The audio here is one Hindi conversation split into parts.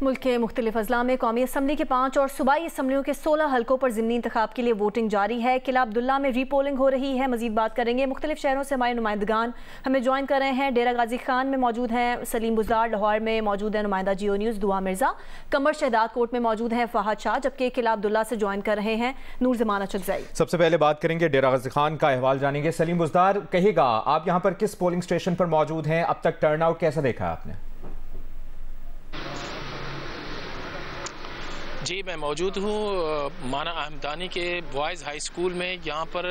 मुल्क के मुख्तलिफ अजला में कौमी असम्बली के 5 और सूबाई असम्बलियों के 16 हल्कों पर ज़िमनी इंतखाब के लिए वोटिंग जारी है। किला अब्दुल्ला में रीपोलिंग हो रही है। मजीद बात करेंगे। मुख्तलिफ शहरों से हमारे नुमाइंदगान हमें ज्वाइन कर रहे हैं। डेरा गाजी खान में मौजूद हैं सलीम बुज़दार, लाहौर में मौजूद है नुमाइंदा जियो न्यूज़ दुआ मिर्ज़ा, कमर शहदाद कोट में मौजूद हैं फ़ाहद शाह, जबकि किला अब्दुल्ला से ज्वाइन कर रहे हैं नूर ज़मान अचकज़ई। सबसे पहले बात करेंगे डेरा गाजी खान का अहवाल जानेंगे। सलीम बुज़दार, कहिएगा आप यहाँ पर किस पोलिंग स्टेशन पर मौजूद हैं? अब तक टर्नआउट कैसा देखा है आपने? जी, मैं मौजूद हूँ माना अहमदानी के बॉयज़ हाई स्कूल में। यहाँ पर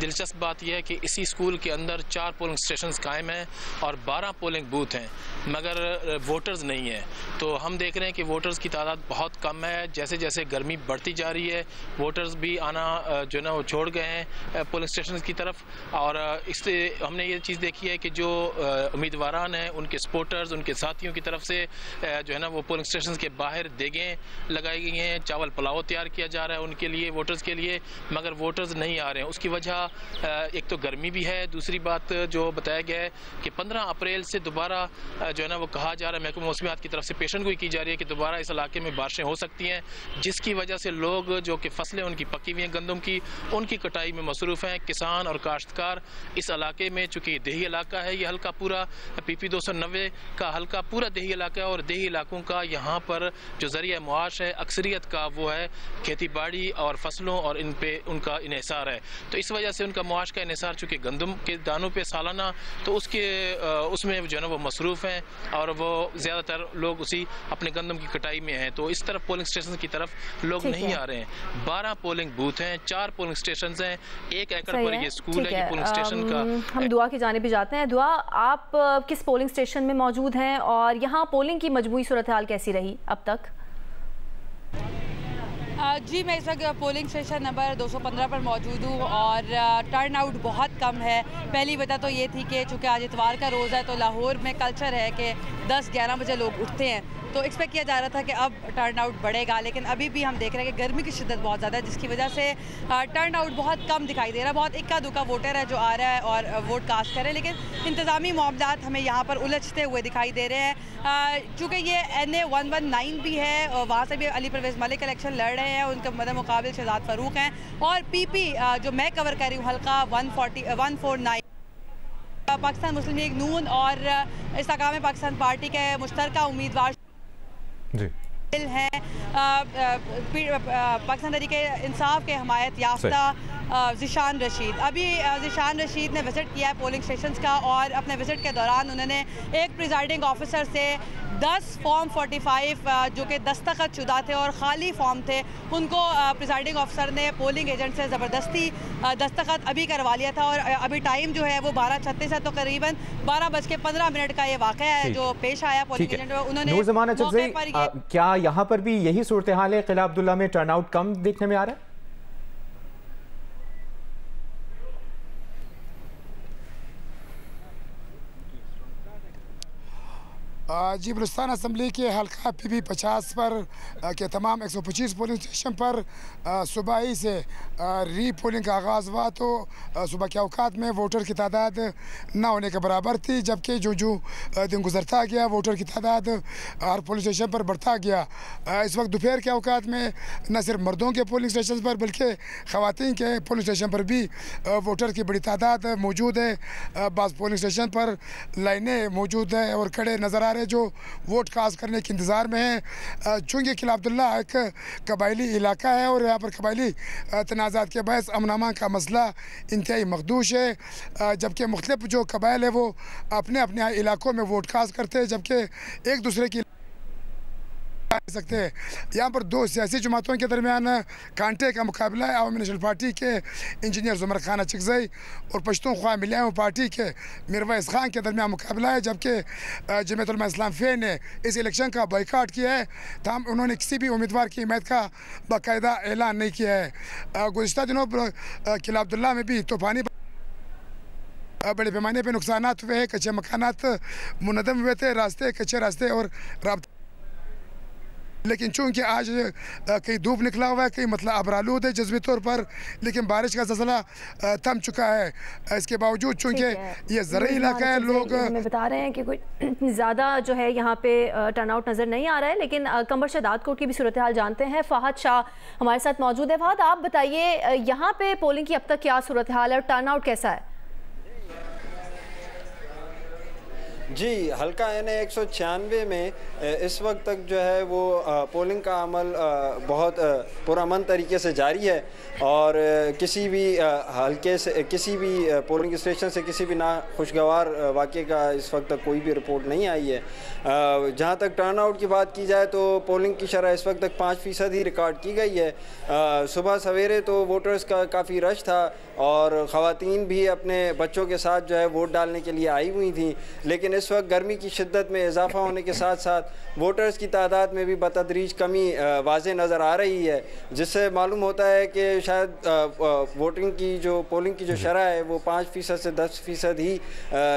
दिलचस्प बात यह है कि इसी स्कूल के अंदर 4 पोलिंग स्टेशंस कायम हैं और 12 पोलिंग बूथ हैं, मगर वोटर्स नहीं हैं। तो हम देख रहे हैं कि वोटर्स की तादाद बहुत कम है। जैसे जैसे गर्मी बढ़ती जा रही है, वोटर्स भी आना जो है ना वो छोड़ गए हैं पोलिंग स्टेशन की तरफ। और इससे हमने ये चीज़ देखी है कि जो उम्मीदवारान हैं, उनके सपोर्टर्स, उनके साथियों की तरफ से जो है ना वो पोलिंग स्टेशन के बाहर देगें लगाई गई हैं, चावल पुलाव तैयार किया जा रहा है उनके लिए, वोटर्स के लिए, मगर वोटर्स नहीं आ रहे हैं। उसकी वजह एक तो गर्मी भी है, दूसरी बात जो बताया गया है कि 15 अप्रैल से दोबारा जो है ना वो कहा जा रहा है, महकमा मौसमियात की तरफ से पेशन गोई की जा रही है कि दोबारा इस इलाके में बारिशें हो सकती हैं, जिसकी वजह से लोग जो कि फसलें उनकी पकी हुई हैं गंदम की, उनकी कटाई में मसरूफ़ हैं। किसान और काश्तकार इस इलाके में, चूँकि देही इलाका है ये हल्का, पूरा PP 290 का हल्का पूरा देही इलाका है और देही इलाकों का यहाँ पर जो ज़रिया मुआश है अक्सरियत का वो है खेती बाड़ी और फसलों, और इन पे उनका इन्हिसार है। तो इस वजह से उनका मुआश का इन्हिसार चूँकि गंदम के दानों पे सालाना, तो उसमें जो है ना वो मसरूफ़ हैं और वो ज़्यादातर लोग उसी अपने गंदम की कटाई में हैं। तो इस तरफ पोलिंग स्टेशन की तरफ लोग नहीं आ रहे हैं। 12 पोलिंग बूथ हैं, 4 पोलिंग स्टेशन हैं, 1 एकड़ पर ये स्कूल है, ये पोलिंग स्टेशन का। हम दुआ की जानिब भी जाते हैं। दुआ, आप किस पोलिंग स्टेशन में मौजूद हैं और यहाँ पोलिंग की मजमूई सूरत हाल कैसी रही अब तक? जी, मैं इस वक्त पोलिंग स्टेशन नंबर 215 पर मौजूद हूँ और टर्न आउट बहुत कम है। पहली वजह तो ये थी कि चूँकि आज इतवार का रोज़ है, तो लाहौर में कल्चर है कि 10-11 बजे लोग उठते हैं, तो एक्सपेक्ट किया जा रहा था कि अब टर्न आउट बढ़ेगा, लेकिन अभी भी हम देख रहे हैं कि गर्मी की शिद्दत बहुत ज़्यादा है, जिसकी वजह से टर्न आउट बहुत कम दिखाई दे रहा है। बहुत इक्का दुक्का वोटर है जो आ रहा है और वोट कास्ट कर रहे हैं, लेकिन इंतज़ामी मामलात हमें यहाँ पर उलझते हुए दिखाई दे रहे हैं। चूँकि ये NA 119 भी है, वहाँ से भी अली परवेज़ मलिक इलेक्शन लड़ रहे हैं, उनके मदद मुकाबिल शहजाद फ़ारूक हैं, और PP जो मैं कवर कर रही हूँ हल्का 149 पाकिस्तान मुस्लिम लीग नून और इस्तेकाम पाकिस्तान पार्टी के मुश्तरका उम्मीदवार हैं। पाकिस्तान तहरीक इंसाफ के हमायत याफ्ता ज़िशान रशीद। अभी ज़िशान रशीद ने विज़िट किया है पोलिंग स्टेशंस का, और अपने विज़िट के दौरान उन्होंने एक प्रिजाइडिंग ऑफिसर से 10 फॉर्म 45 जो कि दस्तखत शुदा थे और ख़ाली फॉर्म थे, उनको प्रिजाइडिंग ऑफिसर ने पोलिंग एजेंट से ज़बरदस्ती दस्तखत अभी करवा लिया था। और अभी टाइम जो है वो 12:36 है, तो करीबन 12:15 का ये वाक़या है जो पेश आया पोलिंग एजेंट। उन्होंने क्या यहाँ पर भी यही सूरत हाल है? किला अब्दुल्ला में टर्नआउट कम देखने में आ रहा है? जी, बलूचिस्तान असम्बली के हल्का PP 50 पर के तमाम 125 पोलिंग स्टेशन पर सुबह ही से री पोलिंग का आगाज़ हुआ, तो सुबह के औकात में वोटर की तादाद ना होने के बराबर थी, जबकि जो दिन गुजरता गया वोटर की तादाद हर पोलिंग स्टेशन पर बढ़ता गया। इस वक्त दोपहर के औकात में न सिर्फ मर्दों के पोलिंग स्टेशन पर बल्कि ख़वातीन के पोलिंग स्टेशन पर भी वोटर की बड़ी तादाद मौजूद है। बाज़ पोलिंग स्टेशन पर लाइनें मौजूद है और खड़े नज़र आ रहे जो वोट कास्ट करने के इंतज़ार में है। चूँकि किला अब्दुल्ला एक कबायली इलाका है और यहाँ पर कबायली तनाज़ात के बायस अमन का मसला इंतहाई मखदूश है, जबकि मुख्तलिफ जो कबाइल है वो अपने अपने इलाकों में वोट कास्ट करते हैं, जबकि एक दूसरे की सकते हैं। यहाँ पर 2 सियासी जमातों के दरमियान कांटे का मुकाबला है। अवामी नेशनल पार्टी के इंजीनियर ज़ुमर खान अचकज़ई और पश्तूनख्वा मिलिया पार्टी के मिरवैस खान के दरमियान मुकाबला है, जबकि जमीयत उलमा इस्लाम फ़े ने इस इलेक्शन का बॉयकॉट किया है। तमाम उन्होंने किसी भी उम्मीदवार की हिमायत का बाकायदा ऐलान नहीं किया है। गुज़िश्ता दिनों किला अब्दुल्ला में भी तूफ़ानी बड़े पैमाने पर नुकसानात हुए हैं, कच्चे मकानात मुनद्दम हुए थे, रास्ते कच्चे रास्ते और राब्ता लेकिन चूंकि आज कहीं धूप निकला हुआ है, कहीं मतलब अबरालूद है जज्बी तौर पर, लेकिन बारिश का सिलसिला थम चुका है। इसके बावजूद चूंकि ये ज़रूरी इलाका है, लोग हमें बता रहे हैं कि कोई ज़्यादा जो है यहाँ पे टर्नआउट नज़र नहीं आ रहा है। लेकिन कंबर शहदाद कोट की भी सूरत हाल जानते हैं। फ़ाहद शाह हमारे साथ मौजूद है। फ़ाहद, आप बताइए यहाँ पे पोलिंग की अब तक क्या सूरत हाल है और टर्नआउट कैसा है? जी, हल्का NA 196 में इस वक्त तक जो है वो पोलिंग का अमल बहुत पुरअमन तरीके से जारी है और किसी भी हल्के से, किसी भी पोलिंग स्टेशन से किसी भी नाखुशगवार वाक़े का इस वक्त तक कोई भी रिपोर्ट नहीं आई है। जहाँ तक टर्नआउट की बात की जाए तो पोलिंग की शरह इस वक्त तक 5% ही रिकॉर्ड की गई है। सुबह सवेरे तो वोटर्स का काफ़ी रश था और ख़वातीन भी अपने बच्चों के साथ जो है वोट डालने के लिए आई हुई थी, लेकिन इस वक्त गर्मी की शिद्दत में इजाफा होने के साथ साथ वोटर्स की तादाद में भी बतदरीज कमी वाज़े नज़र आ रही है, जिससे मालूम होता है कि शायद वोटिंग की जो पोलिंग की जो शरह है वो 5% से 10% ही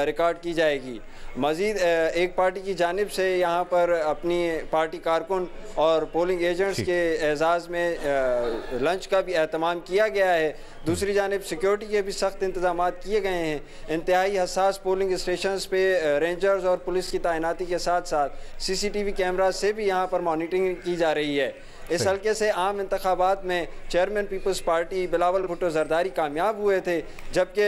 रिकॉर्ड की जाएगी। मज़ीद एक पार्टी की जानिब से यहाँ पर अपनी पार्टी कारकुन और पोलिंग एजेंट्स के एजाज़ में लंच का भी एहतमाम किया गया है। दूसरी जानिब सिक्योरिटी के भी सख्त इंतजाम किए गए हैं। इंतहाई हसास पोलिंग स्टेशन पे रेंजर्स और पुलिस की तैनाती के साथ साथ CCTV कैमरा से भी यहाँ पर मॉनिटरिंग की जा रही है। इस हल्के से आम इंतखाबात में चेयरमैन पीपल्स पार्टी बिलावल भुट्टो जरदारी कामयाब हुए थे, जबकि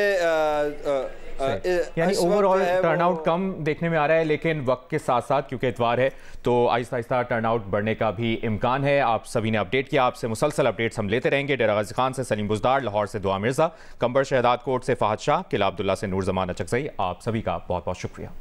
यानी ओवरऑल टर्नआउट कम देखने में आ रहा है, लेकिन वक्त के साथ साथ क्योंकि इतवार है तो आहिस्ता आहिस्ता टर्नआउट बढ़ने का भी इम्कान है। आप सभी ने अपडेट किया, आपसे मुसलसल अपडेट्स हम लेते रहेंगे। डेरा गाजी खान से सलीम बुज़दार, लाहौर से दुआ मिर्ज़ा, कंबर शहदाद कोट से फ़ाहद शाह, किला अब्दुल्ला से नूर ज़मान अचकज़ई, आप सभी का बहुत बहुत शुक्रिया।